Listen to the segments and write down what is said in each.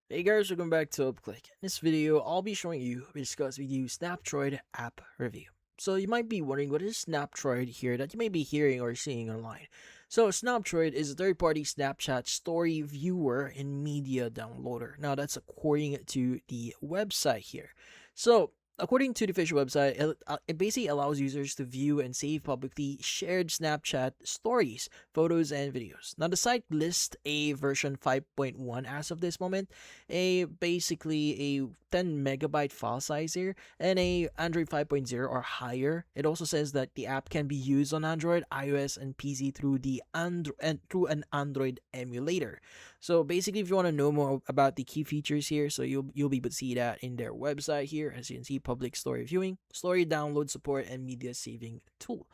Hey guys, welcome back to UpClick. In this video, I'll be showing you we discuss with you Snaptroid app review. So you might be wondering what is Snaptroid here that you may be hearing or seeing online. So Snaptroid is a third-party Snapchat story viewer and media downloader. Now that's according to the website here. So according to the official website, it basically allows users to view and save publicly shared Snapchat stories, photos, and videos. Now the site lists a version 5.1 as of this moment, a basically a 10 megabyte file size here, and a Android 5.0 or higher. It also says that the app can be used on Android, iOS, and PC through through an Android emulator. So basically, if you want to know more about the key features here, so you'll be able to see that in their website here. As you can see, public story viewing, story download support, and media saving tool.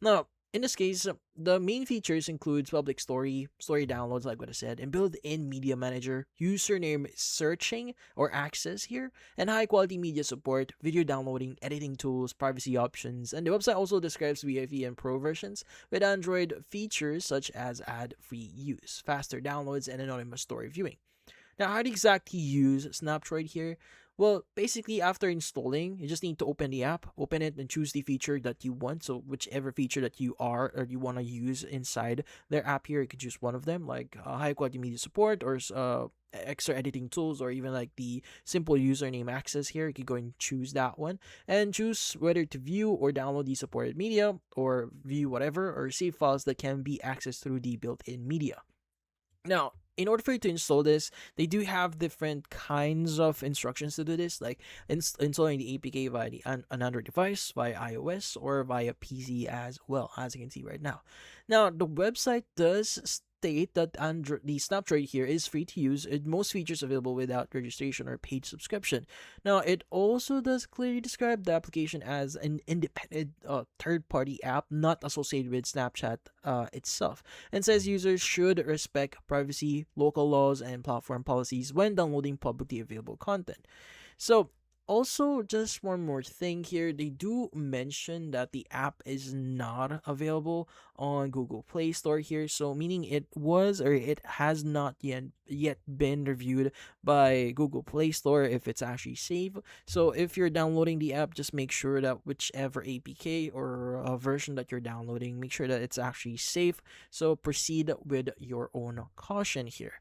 Now, in this case, the main features includes public story downloads, like what I said, and built-in media manager, username searching or access here, and high-quality media support, video downloading, editing tools, privacy options, and the website also describes VIP and Pro versions with Android features such as ad-free use, faster downloads, and anonymous story viewing. Now, how to exactly use Snaptroid here? Well, basically, after installing, you just need to open the app, open it, and choose the feature that you want. So, whichever feature that you are or you want to use inside their app here, you could choose one of them, like high quality media support or extra editing tools, or even like the simple username access here. You could go and choose that one and choose whether to view or download the supported media, or view whatever, or save files that can be accessed through the built in media. Now, in order for you to install this, they do have different kinds of instructions to do this, like installing the APK via an Android device, via iOS, or via PC as well, as you can see right now. Now, the website does state that the Snaptrade here is free to use, and most features available without registration or paid subscription. Now, it also does clearly describe the application as an independent third-party app not associated with Snapchat itself, and says users should respect privacy, local laws, and platform policies when downloading publicly available content. So, also, just one more thing here. They do mention that the app is not available on Google Play Store here, so meaning it was or it has not yet been reviewed by Google Play Store if it's actually safe. So if you're downloading the app, just make sure that whichever APK or version that you're downloading, make sure that it's actually safe. So proceed with your own caution here.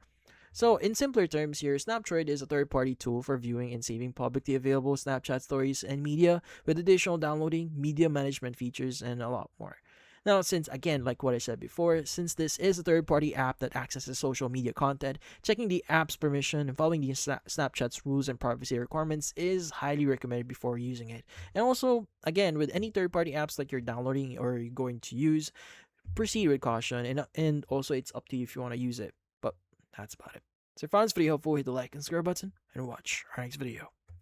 So, in simpler terms here, Snaptroid is a third party tool for viewing and saving publicly available Snapchat stories and media with additional downloading, media management features, and a lot more. Now, since again, like what I said before, since this is a third party app that accesses social media content, checking the app's permission and following the Snapchat's rules and privacy requirements is highly recommended before using it. And also, again, with any third party apps that you're downloading or you're going to use, proceed with caution, and also it's up to you if you want to use it. But that's about it. So if you found this video helpful, hit the like and subscribe button and watch our next video.